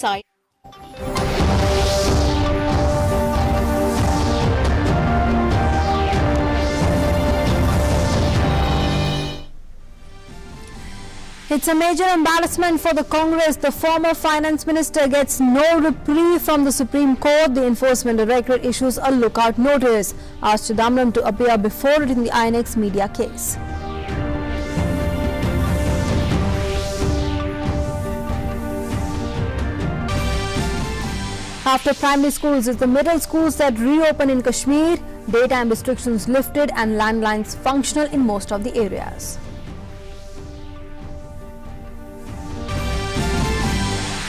side. It's a major embarrassment for the Congress. The former finance minister gets no reprieve from the Supreme Court. The Enforcement Directorate issues a lookout notice, asked Chidambaram to appear before it in the INX media case. After primary schools, it's the middle schools that reopen in Kashmir. Daytime restrictions lifted and landlines functional in most of the areas.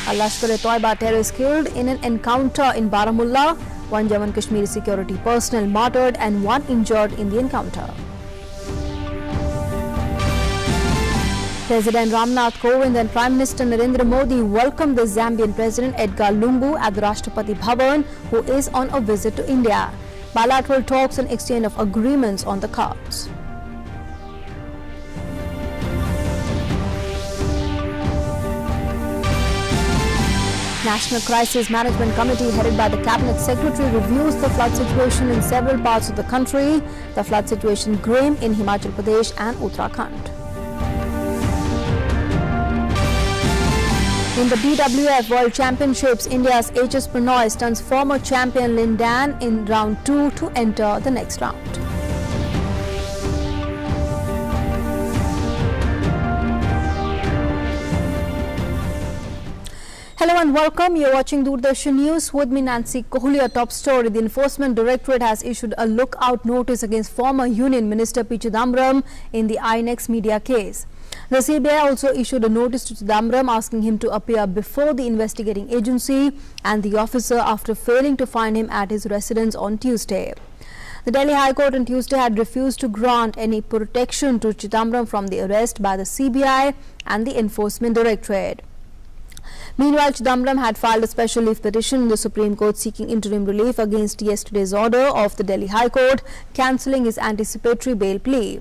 A Lashkar-e-Toiba terrorist killed in an encounter in Baramulla. One Jammu Kashmir security personnel martyred and one injured in the encounter. President Ramnath Kovind and Prime Minister Narendra Modi welcomed the Zambian President Edgar Lungu at the Rashtrapati Bhavan, who is on a visit to India. Bilateral talks and exchange of agreements on the cards. National Crisis Management Committee headed by the Cabinet Secretary reviews the flood situation in several parts of the country. The flood situation grim in Himachal Pradesh and Uttarakhand. In the BWF World Championships, India's HS Prannoy stuns former champion Lin Dan in round 2 to enter the next round. Hello and welcome. You're watching Doordarshan News. With me, Nancy Kohli. A top story. The Enforcement Directorate has issued a lookout notice against former Union Minister P. Chidambaram in the INX media case. The CBI also issued a notice to Chidambaram asking him to appear before the investigating agency and the officer after failing to find him at his residence on Tuesday. The Delhi High Court on Tuesday had refused to grant any protection to Chidambaram from the arrest by the CBI and the Enforcement Directorate. Meanwhile, Chidambaram had filed a special leave petition in the Supreme Court seeking interim relief against yesterday's order of the Delhi High Court cancelling his anticipatory bail plea.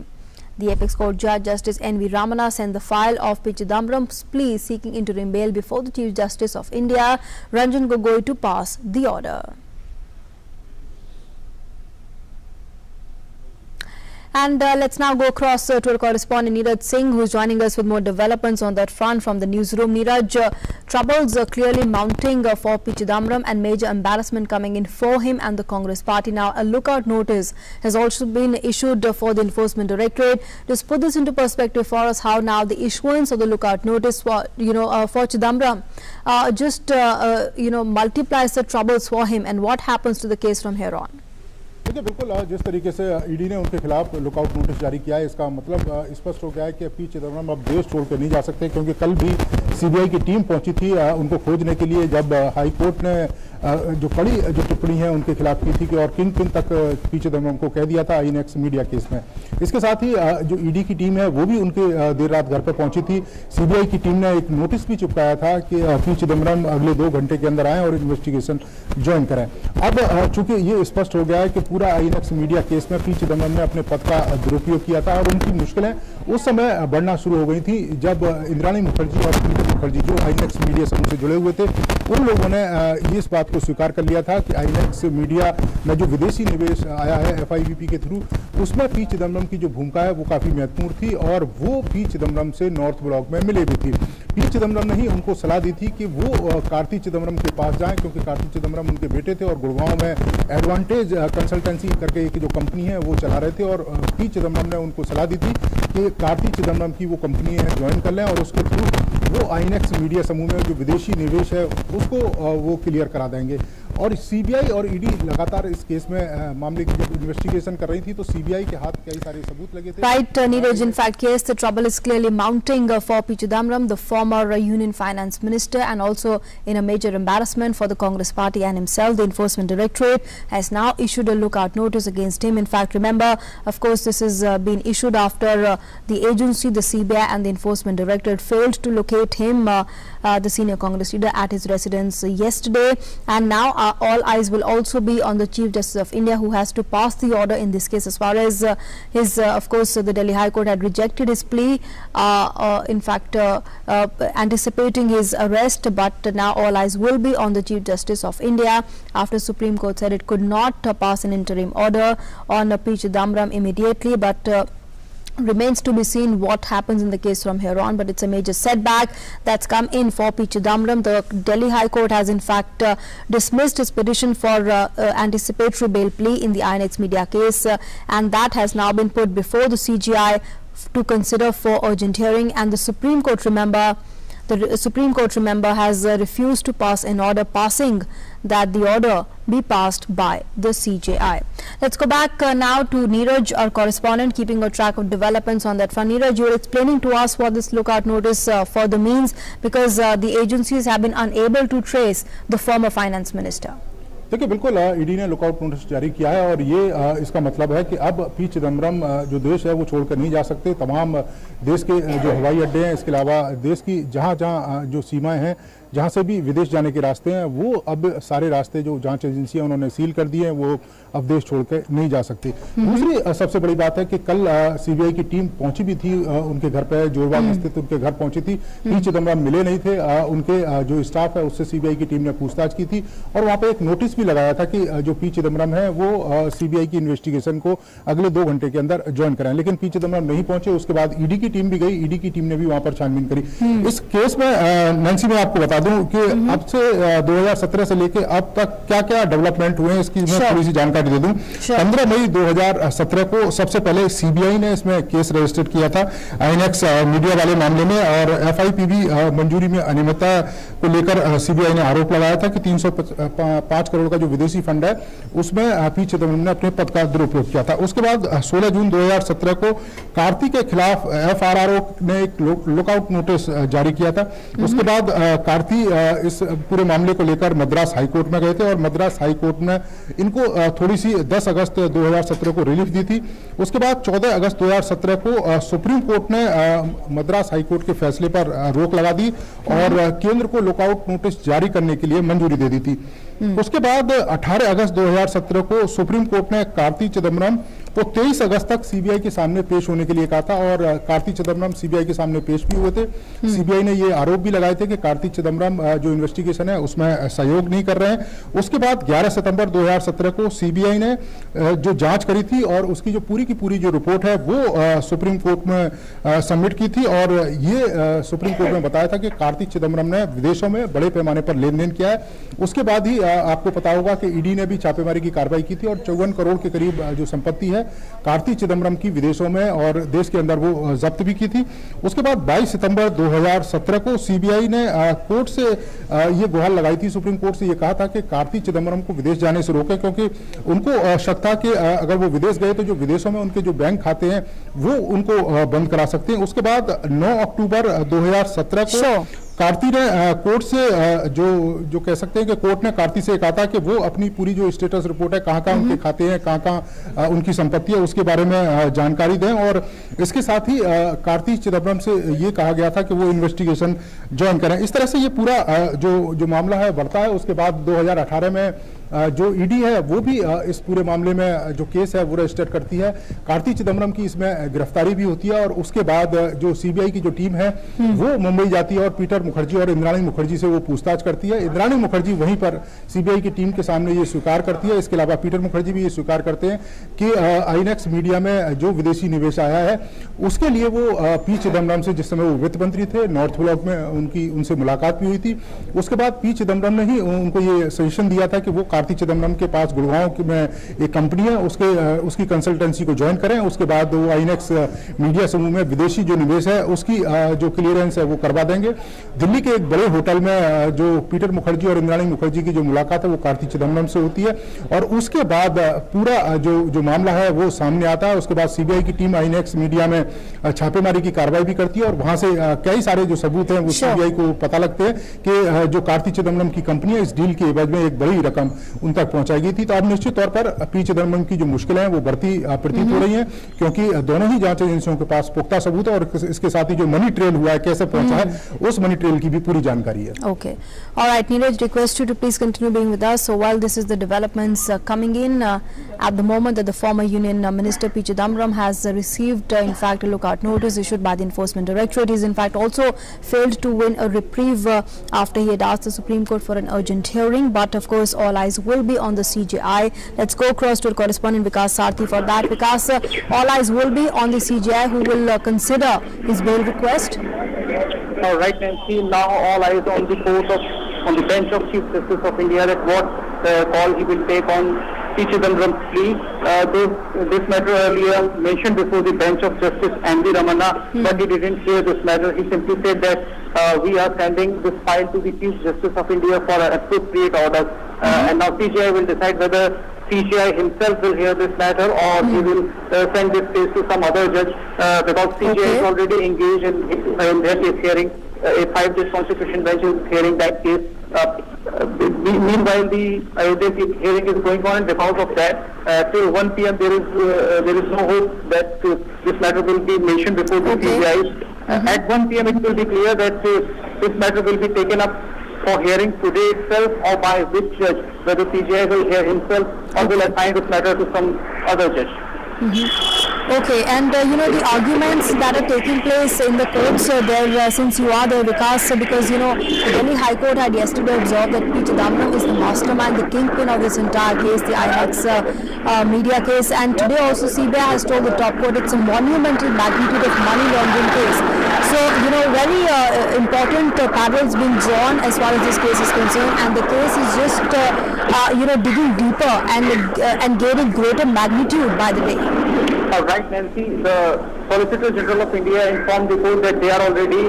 The Apex Court Judge Justice N.V. Ramana sent the file of P. Chidambaram's plea seeking interim bail before the Chief Justice of India, Ranjan Gogoi, to pass the order. And let's now go across to our correspondent Neeraj Singh, who is joining us with more developments on that front from the newsroom. Neeraj, troubles are clearly mounting for P. Chidambaram and major embarrassment coming in for him and the Congress party. Now, a lookout notice has also been issued for the Enforcement Directorate. Just put this into perspective for us, how now the issuance of the lookout notice for for Chidambaram multiplies the troubles for him, and what happens to the case from here on. देखिए बिल्कुल जिस तरीके से ED ने उनके खिलाफ lookout notice जारी किया है, इसका मतलब स्पष्ट हो गया है कि पी चिदम्बरम अब देश छोड़कर नहीं जा सकते, क्योंकि कल भी सीबीआई की टीम पहुंची थी उनको खोजने के लिए, जब हाई कोर्ट ने जो कड़ी टिप्पणी है उनके खिलाफ की थी कि और किन किन तक पी चिदम्बरम को कह दिया था आईएनएक्स मीडिया केस में। इसके साथ ही जो ईडी की टीम है वो भी उनके देर रात घर पर पहुंची थी। सीबीआई की टीम ने एक नोटिस भी चिपकाया था कि पी चिदम्बरम अगले 2 घंटे के अंदर आएँ और इन्वेस्टिगेशन ज्वाइन करें। अब चूंकि ये स्पष्ट हो गया है कि पूरा आईएनएक्स मीडिया केस में पी चिदम्बरम ने अपने पद का दुरुपयोग किया था और उनकी मुश्किलें उस समय बढ़ना शुरू हो गई थी जब इंद्राणी मुखर्जी और पंकज मुखर्जी जो आईएनएक्स मीडिया समूह से जुड़े हुए थे, उन लोगों ने इस बात को स्वीकार कर लिया था कि आईएनएक्स मीडिया में जो विदेशी निवेश आया है एफआईवीपी के थ्रू, उसमें पी चिदम्बरम की जो भूमिका है वो काफी महत्वपूर्ण थी और वो पी चिदम्बरम से नॉर्थ ब्लॉक में मिले भी थी। पी चिदम्बरम ने ही उनको सलाह दी थी कि वो कार्ति चिदम्बरम के पास जाएं, क्योंकि कार्ति चिदम्बरम उनके बेटे थे और गुड़गांव में एडवांटेज कंसल्टेंसी करके एक जो कंपनी है वो चला रहे थे, और पी चिदम्बरम ने उनको सलाह दी थी कि कार्ति चिदम्बरम की वो कंपनी है ज्वाइन कर लें और उसके थ्रू वो आईएनएक्स मीडिया समूह में जो विदेशी निवेश है उसको वो क्लियर करा देंगे। और सीबीआई और ईडी लगातार इस केस में मामले की जब इन्वेस्टिगेशन कर रही थी तो सीबीआई के हाथ कई सारे सबूत लगे थे। Right, Neeraj, in fact, yes, the trouble is clearly mounting for P. Chidambaram, the former Union Finance Minister, and also in a major embarrassment for the Congress party and himself. The Enforcement Directorate has now issued a lookout notice against him. In fact, remember, of course, this has been issued after the agency, the CBI and the Enforcement Directorate failed to locate him, the senior Congress leader, at his residence yesterday, and now all eyes will also be on the Chief Justice of India, who has to pass the order in this case. As far as of course, the Delhi High Court had rejected his plea, in fact, anticipating his arrest, but now all eyes will be on the Chief Justice of India after Supreme Court said it could not pass an interim order on P. Chidambaram immediately, but remains to be seen what happens in the case from here on. But it's a major setback that's come in for P. Chidambaram. The Delhi High Court has in fact dismissed his petition for anticipatory bail plea in the INX media case, and that has now been put before the CGI to consider for urgent hearing. And the Supreme Court, remember, has refused to pass an order passing that the order be passed by the CJI. Let's go back now to Neeraj, our correspondent, keeping a track of developments on that front. Neeraj, you were explaining to us what this lookout notice for the means, because the agencies have been unable to trace the former finance minister. देखिए, बिल्कुल ED ने lookout notice जारी किया है और ये इसका मतलब है कि अब पी चिदम्बरम जो देश है वो छोड़कर नहीं जा सकते। तमाम देश के जो हवाई अड्डे हैं, इसके अलावा देश की जहां जो सीमाएं हैं, जहां से भी विदेश जाने के रास्ते हैं, वो अब सारे रास्ते जो जांच एजेंसियां उन्होंने सील कर दिए हैं, वो अब देश छोड़कर नहीं जा सकती। दूसरी सबसे बड़ी बात है कि कल सीबीआई की टीम पहुंची भी थी उनके घर पे, जोरबाग स्थित उनके घर पहुंची थी। पी चिदम्बरम मिले नहीं थे, उनके जो स्टाफ है उससे सीबीआई की टीम ने पूछताछ की थी और वहां पे एक नोटिस भी लगाया था कि जो पी चिदम्बरम है वो सीबीआई की इन्वेस्टिगेशन को अगले 2 घंटे के अंदर ज्वाइन कराएं, लेकिन पी चिदम्बरम नहीं पहुंचे। उसके बाद ईडी की टीम भी गई, ईडी की टीम ने भी वहां पर छानबीन करी। इस केस में नैन्सी, मैं आपको बता दूं कि अब से 2017 से लेके अब तक क्या क्या डेवलपमेंट हुए हैं, इसकी मैं थोड़ी सी जानकारी दे दूं। 15 मई 2017 को सबसे पहले सीबीआई ने इसमें केस रजिस्टर किया था आईएनएक्स मीडिया वाले मामले में, और एफआईपीबी मंजूरी में अनियमितता को लेकर सीबीआई ने आरोप लगाया था कि 305 करोड़ का जो विदेशी फंड है उसमें पी चिदम्बरम ने अपने पद का दुरुपयोग किया था। उसके बाद 16 जून 2017 को कार्ति के खिलाफ एफआरआरओ ने एक लुकआउट नोटिस जारी किया था। उसके बाद कार्ति इस पूरे मामले को लेकर मद्रास हाईकोर्ट में गए थे और मद्रास हाईकोर्ट ने इनको थोड़ी सी 10 अगस्त 2017 को रिलीफ दी थी। उसके बाद 14 अगस्त 2017 को सुप्रीम कोर्ट ने मद्रास हाईकोर्ट के फैसले पर रोक लगा दी और केंद्र को लुकआउट नोटिस जारी करने के लिए मंजूरी दे दी थी। उसके बाद 18 अगस्त 2017 को सुप्रीम कोर्ट ने कार्ति चिदम्बरम को 23 अगस्त तक सीबीआई के सामने पेश होने के लिए कहा था और कार्ति चिदम्बरम सीबीआई के सामने पेश भी हुए थे। सीबीआई ने ये आरोप भी लगाए थे कि कार्ति चिदम्बरम जो इन्वेस्टिगेशन है उसमें सहयोग नहीं कर रहे हैं। उसके बाद 11 सितंबर 2017 को सीबीआई ने जो जांच करी थी और उसकी जो पूरी की पूरी जो रिपोर्ट है वो सुप्रीम कोर्ट में सबमिट की थी और ये सुप्रीम कोर्ट में बताया था कि कार्ति चिदम्बरम ने विदेशों में बड़े पैमाने पर लेन देन किया है। उसके बाद ही आपको पता होगा कि ईडी ने भी छापेमारी की कार्रवाई की थी और 54 करोड़ के करीब जो संपत्ति है कार्ति चिदम्बरम की विदेशों में और देश के अंदर वो जब्त भी की थी। उसके बाद 22 सितंबर 2017 को सीबीआई ने कोर्ट से ये गुहार लगाई थी, सुप्रीम कोर्ट से ये कहा था कि कार्ति चिदम्बरम को विदेश जाने से रोके, क्योंकि उनको शक था कि अगर वो विदेश गए तो जो विदेशों में उनके जो बैंक खाते हैं वो उनको बंद करा सकते हैं। उसके बाद 9 अक्टूबर 2017 को कार्ति ने कोर्ट से जो कह सकते हैं कि कोर्ट ने कार्ति से कहा था कि वो अपनी पूरी जो स्टेटस रिपोर्ट है, कहाँ उनके खाते हैं, कहाँ उनकी संपत्ति है, उसके बारे में जानकारी दें। और इसके साथ ही कार्ति चिदम्बरम से ये कहा गया था कि वो इन्वेस्टिगेशन ज्वाइन करें। इस तरह से ये पूरा जो मामला है बढ़ता है। उसके बाद 2018 में जो ईडी है वो भी इस पूरे मामले में जो केस है वो रजिस्टर करती है। कार्ति चिदम्बरम की इसमें गिरफ्तारी भी होती है और उसके बाद जो सीबीआई की जो टीम है वो मुंबई जाती है और पीटर मुखर्जी और इंद्राणी मुखर्जी से वो पूछताछ करती है। इंद्राणी मुखर्जी वहीं पर सीबीआई की टीम के सामने ये स्वीकार करती है। इसके अलावा पीटर मुखर्जी भी ये स्वीकार करते हैं कि आईएनएक्स मीडिया में जो विदेशी निवेश आया है उसके लिए वो पी चिदम्बरम से, जिस समय वो वित्त मंत्री थे, नॉर्थ ब्लॉक में उनसे मुलाकात भी हुई थी। उसके बाद पी चिदम्बरम ने ही उनको ये सजेशन दिया था कि वो कार्ति चिदम्बरम के पास गुड़गांव में एक कंपनी है उसकी कंसल्टेंसी को ज्वाइन करें। उसके बाद वो आईएनएक्स मीडिया समूह में विदेशी जो निवेश है उसकी जो क्लियरेंस है वो करवा देंगे। दिल्ली के एक बड़े होटल में जो पीटर मुखर्जी और इंद्राणी मुखर्जी की जो मुलाकात है वो कार्ति चिदम्बरम से होती है और उसके बाद पूरा जो मामला है वो सामने आता है। उसके बाद सीबीआई की टीम आईएनएक्स मीडिया में छापेमारी की कार्रवाई भी करती है और वहां से कई सारे जो सबूत हैं वो सीबीआई को पता लगते हैं कि जो कार्ति चिदम्बरम की कंपनी है इस डील के एवज में एक बड़ी रकम उन तक पहुंचाई गई थी। तो अब निश्चित तौर पर पी चिदम्बरम की जो मुश्किलें हैं वो बढ़ती प्रतीत हो रही हैं, क्योंकि दोनों ही जांच एजेंसियों के पास पुख्ता सबूत है और इसके साथ ही जो मनी ट्रेल हुआ है, कैसे पहुंचा है, उस मनी ट्रेल की भी पूरी जानकारी है। Okay. All right, Neeraj, request you to please continue being with us. So while this is the developments coming in, at the moment that the former Union Minister P. Chidambaram has received, in fact, a lookout notice issued by the Enforcement Directorate. He's in fact also failed to win a reprieve after he had asked the Supreme Court for an urgent hearing. But of course, all eyes will be on the CJI. Let's go across to our correspondent Vikas Sarthi for that. Vikas, all eyes will be on the CJI, who will consider his bail request. All right, Nancy. Now all eyes on the bench of Chief Justice of India, that what call he will take on P. Chidambaram's plea. This matter earlier mentioned before the bench of Justice Andy Ramana, but he didn't hear this matter. He simply said that we are sending this file to the Chief Justice of India for an appropriate order, and now CJI will decide whether CJI himself will hear this matter or he will send this case to some other judge, because CJI is already engaged in their case hearing. A 5-judge constitution bench is hearing that case. Meanwhile, the hearing is going on, and because of that, till 1 p.m. there is no hope that this matter will be mentioned before the CJI. At 1 p.m. it will be clear that this matter will be taken up for hearing today itself, or by which judge, whether CJI will hear himself or will assign this matter to some other judge. Okay, and the arguments that are taking place in the courts there, since you are there, Vikas, because the Delhi High Court had yesterday observed that P. Chidambaram is the mastermind, the kingpin of this entire case, the INX media case, and today also CBI has told the top court it's a monumental magnitude of money laundering case. So very important parallels being drawn as far as this case is concerned, and the case is just digging deeper and gaining greater magnitude by the day. Right, Nancy. The Solicitor General of India informed the court that they are already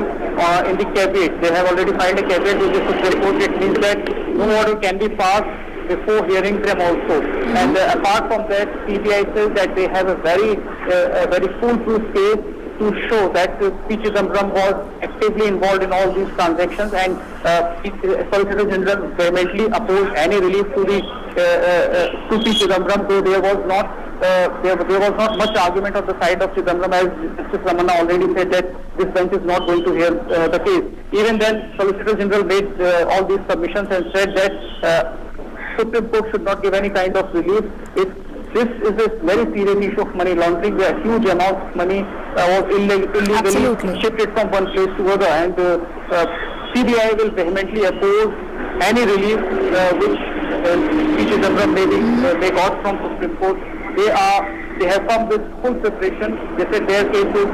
in the cabinet. They have already filed a cabinet with the Supreme Court. It means that no order can be passed before hearing them also. And apart from that, CBI says that they have a very foolproof case to show that P. Chidambaram was actively involved in all these transactions, and Solicitor General vehemently opposed any relief to P. Chidambaram, though there was not much argument on the side of Chidambaram, as Justice Ramana already said that this bench is not going to hear the case. Even then, Solicitor General made all these submissions and said that Supreme Court should not give any kind of relief. This is a very serious issue of money laundering, where a huge amount of money was illegally shifted from one place to other, and CBI will vehemently oppose any relief which P. Chidambaram may got from Supreme Court. They have come with full preparation. They said their case is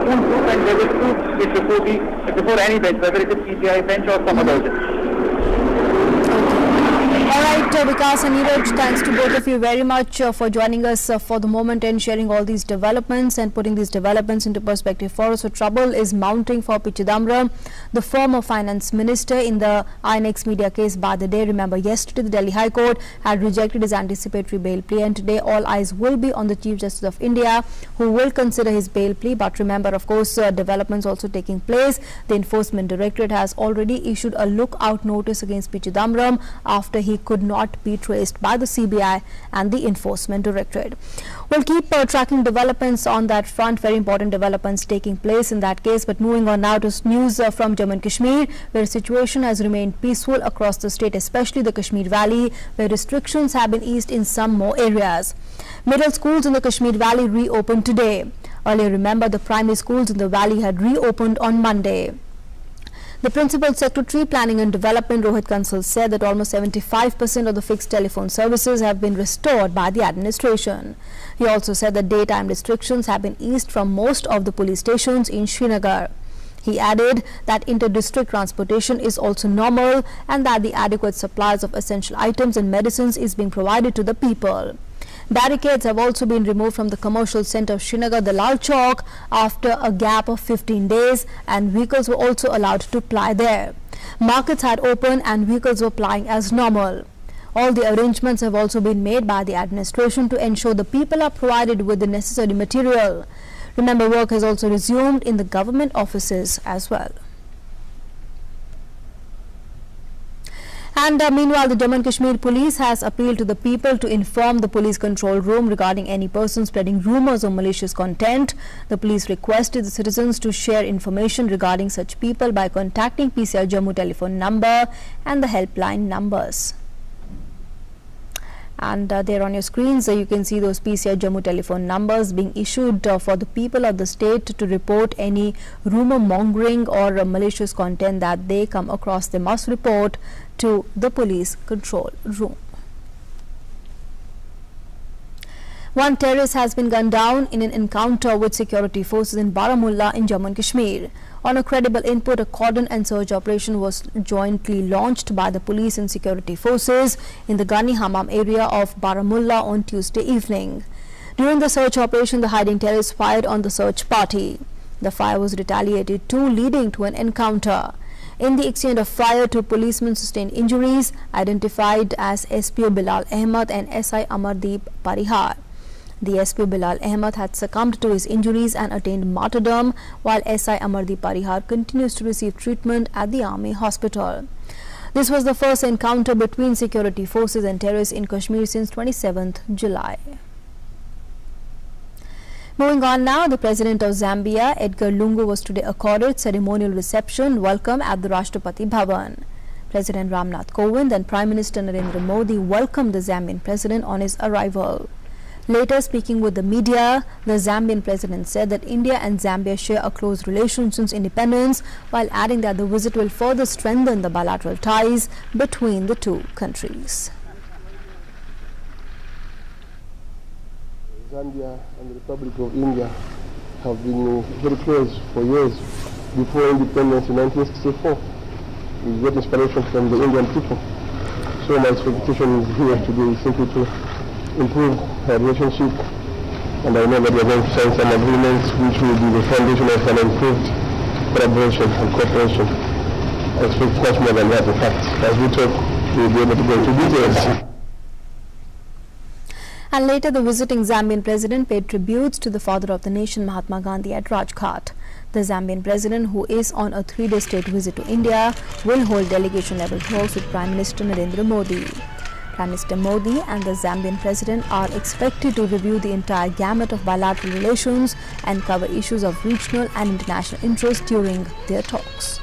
foolproof, and they will prove it before any bench, whether it is CBI bench or some other bench. All right, Vikas and Neeraj, thanks to both of you very much for joining us for the moment and sharing all these developments and putting these developments into perspective for us. So trouble is mounting for P. Chidambaram, the former finance minister, in the INX media case by the day. Remember, yesterday the Delhi High Court had rejected his anticipatory bail plea, and today all eyes will be on the Chief Justice of India, who will consider his bail plea. But remember, of course, developments also taking place. The Enforcement Directorate has already issued a lookout notice against P. Chidambaram after he could not be traced by the CBI and the Enforcement Directorate. We'll keep tracking developments on that front, very important developments taking place in that case. But moving on now to news from Jammu and Kashmir, where the situation has remained peaceful across the state, especially the Kashmir Valley, where restrictions have been eased in some more areas. Middle schools in the Kashmir Valley reopened today. Earlier, remember, the primary schools in the valley had reopened on Monday. The Principal Secretary, Planning and Development, Rohit Kansal, said that almost 75% of the fixed telephone services have been restored by the administration. He also said that daytime restrictions have been eased from most of the police stations in Srinagar. He added that inter-district transportation is also normal, and that the adequate supplies of essential items and medicines is being provided to the people. Barricades have also been removed from the commercial centre of Srinagar, the Lal Chowk, after a gap of 15 days, and vehicles were also allowed to ply there. Markets had opened and vehicles were plying as normal. All the arrangements have also been made by the administration to ensure the people are provided with the necessary material. Remember, work has also resumed in the government offices as well. And meanwhile, the Jammu and Kashmir police has appealed to the people to inform the police control room regarding any person spreading rumors or malicious content. The police requested the citizens to share information regarding such people by contacting PCI Jammu telephone number and the helpline numbers. And there on your screens, you can see those PCI Jammu telephone numbers being issued for the people of the state to report any rumor mongering or malicious content that they come across. They must report to the police control room. One terrorist has been gunned down in an encounter with security forces in Baramulla in Jammu and Kashmir. On a credible input, a cordon and search operation was jointly launched by the police and security forces in the Ghani Hammam area of Baramulla on Tuesday evening. During the search operation, the hiding terrorists fired on the search party. The fire was retaliated to, leading to an encounter. In the exchange of fire, two policemen sustained injuries, identified as SPO Bilal Ahmed and SI Amardeep Parihar. The SPO Bilal Ahmed had succumbed to his injuries and attained martyrdom, while SI Amardeep Parihar continues to receive treatment at the Army Hospital. This was the first encounter between security forces and terrorists in Kashmir since 27th July. Moving on now, the President of Zambia, Edgar Lungu, was today accorded ceremonial reception welcome at the Rashtrapati Bhavan. President Ramnath Kovind and Prime Minister Narendra Modi welcomed the Zambian President on his arrival. Later, speaking with the media, the Zambian President said that India and Zambia share a close relation since independence, while adding that the visit will further strengthen the bilateral ties between the two countries. Zambia and the Republic of India have been very close for years. Before independence in 1964, we got inspiration from the Indian people. So my expectation is here today is simply to improve our relationship, and I know that we are going to sign some agreements which will be the foundation of an improved collaboration and cooperation. I expect much more than that. In fact, as we talk, we will be able to go into details. And later, the visiting Zambian president paid tributes to the father of the nation, Mahatma Gandhi, at Rajghat. The Zambian president, who is on a 3-day state visit to India, will hold delegation-level talks with Prime Minister Narendra Modi. Prime Minister Modi and the Zambian president are expected to review the entire gamut of bilateral relations and cover issues of regional and international interest during their talks.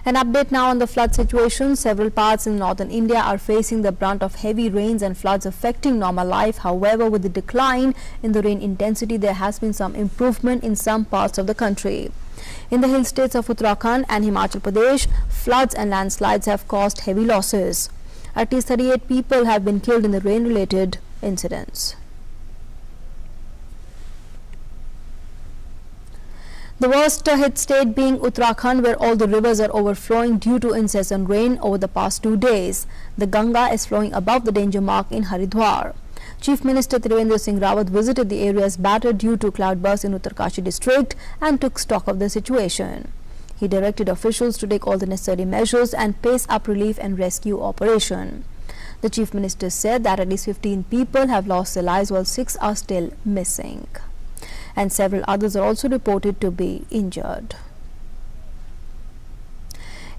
An update now on the flood situation. Several parts in northern India are facing the brunt of heavy rains and floods affecting normal life. However, with the decline in the rain intensity, there has been some improvement in some parts of the country. In the hill states of Uttarakhand and Himachal Pradesh, floods and landslides have caused heavy losses. At least 38 people have been killed in the rain-related incidents. The worst hit state being Uttarakhand, where all the rivers are overflowing due to incessant rain over the past 2 days. The Ganga is flowing above the danger mark in Haridwar. Chief Minister Trivendra Singh Rawat visited the areas battered due to cloudbursts in Uttarkashi district and took stock of the situation. He directed officials to take all the necessary measures and pace up relief and rescue operation. The Chief Minister said that at least 15 people have lost their lives while 6 are still missing. And several others are also reported to be injured.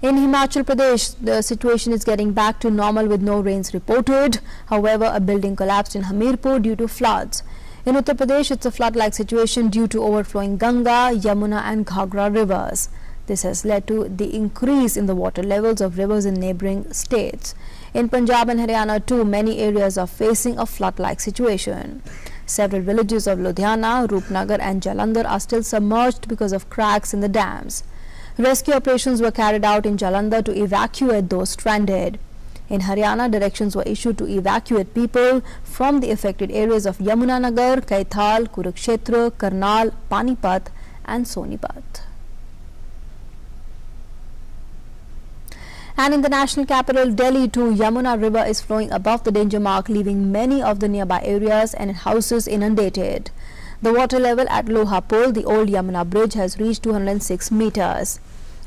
In Himachal Pradesh, the situation is getting back to normal with no rains reported. However, a building collapsed in Hamirpur due to floods. In Uttar Pradesh, it's a flood-like situation due to overflowing Ganga, Yamuna and Ghagra rivers. This has led to the increase in the water levels of rivers in neighboring states. In Punjab and Haryana too, many areas are facing a flood-like situation. Several villages of Ludhiana, Rupnagar and Jalandhar are still submerged because of cracks in the dams. Rescue operations were carried out in Jalandhar to evacuate those stranded. In Haryana, directions were issued to evacuate people from the affected areas of Yamunanagar, Kaithal, Kurukshetra, Karnal, Panipat and Sonipat. And in the national capital, Delhi too, Yamuna River is flowing above the danger mark, leaving many of the nearby areas and houses inundated. The water level at Lohapur, the old Yamuna bridge, has reached 206 meters.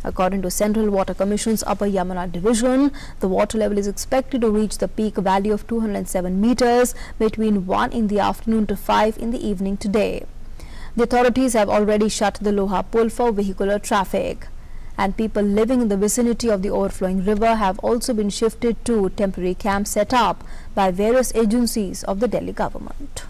According to Central Water Commission's Upper Yamuna Division, the water level is expected to reach the peak value of 207 meters between 1 in the afternoon to 5 in the evening today. The authorities have already shut the Loha Pull for vehicular traffic, and people living in the vicinity of the overflowing river have also been shifted to temporary camps set up by various agencies of the Delhi government.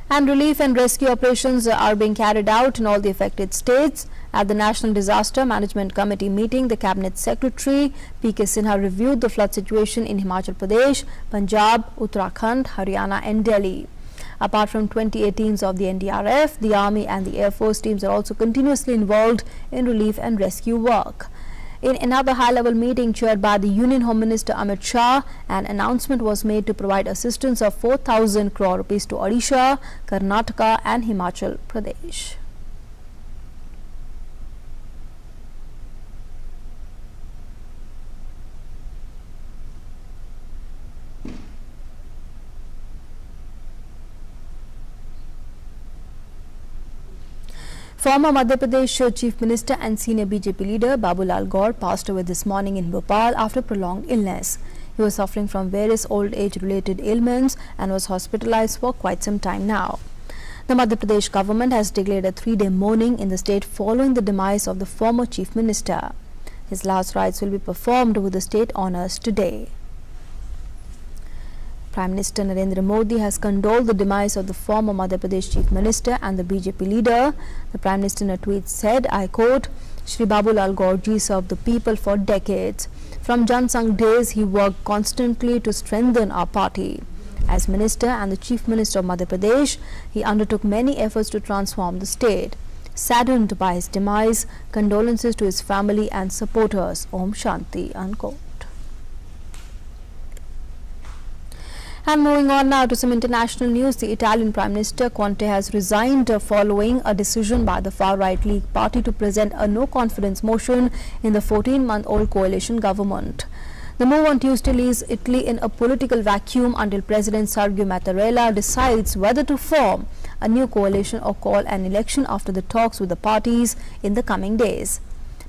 And relief and rescue operations are being carried out in all the affected states. At the National Disaster Management Committee meeting, the Cabinet Secretary P.K. Sinha reviewed the flood situation in Himachal Pradesh, Punjab, Uttarakhand, Haryana and Delhi. Apart from 20 teams of the NDRF, the Army and the Air Force teams are also continuously involved in relief and rescue work. In another high-level meeting chaired by the Union Home Minister Amit Shah, an announcement was made to provide assistance of 4,000 crore rupees to Odisha, Karnataka and Himachal Pradesh. Former Madhya Pradesh Chief Minister and senior BJP leader Babulal Gaur passed away this morning in Bhopal after prolonged illness. He was suffering from various old age related ailments and was hospitalized for quite some time now. The Madhya Pradesh government has declared a 3-day mourning in the state following the demise of the former Chief Minister. His last rites will be performed with the state honours today. Prime Minister Narendra Modi has condoled the demise of the former Madhya Pradesh Chief Minister and the BJP leader. The Prime Minister in a tweet said, I quote, Shri Babulal Gaur ji served the people for decades. From Jan Sangh days, he worked constantly to strengthen our party. As Minister and the Chief Minister of Madhya Pradesh, he undertook many efforts to transform the state. Saddened by his demise, condolences to his family and supporters. Om Shanti, unquote. And moving on now to some international news, the Italian Prime Minister Conte has resigned following a decision by the far-right League party to present a no-confidence motion in the 14-month-old coalition government. The move on Tuesday leaves Italy in a political vacuum until President Sergio Mattarella decides whether to form a new coalition or call an election after the talks with the parties in the coming days.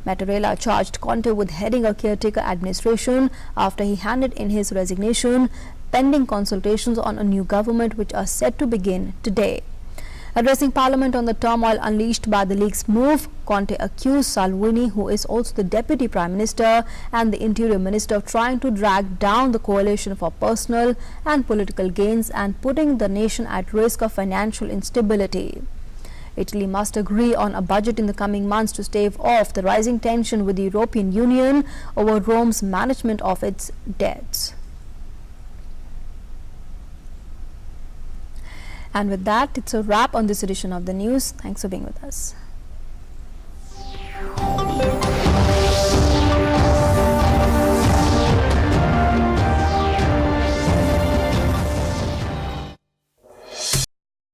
Mattarella charged Conte with heading a caretaker administration after he handed in his resignation, pending consultations on a new government which are set to begin today. Addressing Parliament on the turmoil unleashed by the League's move, Conte accused Salvini, who is also the Deputy Prime Minister and the Interior Minister, of trying to drag down the coalition for personal and political gains and putting the nation at risk of financial instability. Italy must agree on a budget in the coming months to stave off the rising tension with the European Union over Rome's management of its debts. And with that, it's a wrap on this edition of the news. Thanks for being with us.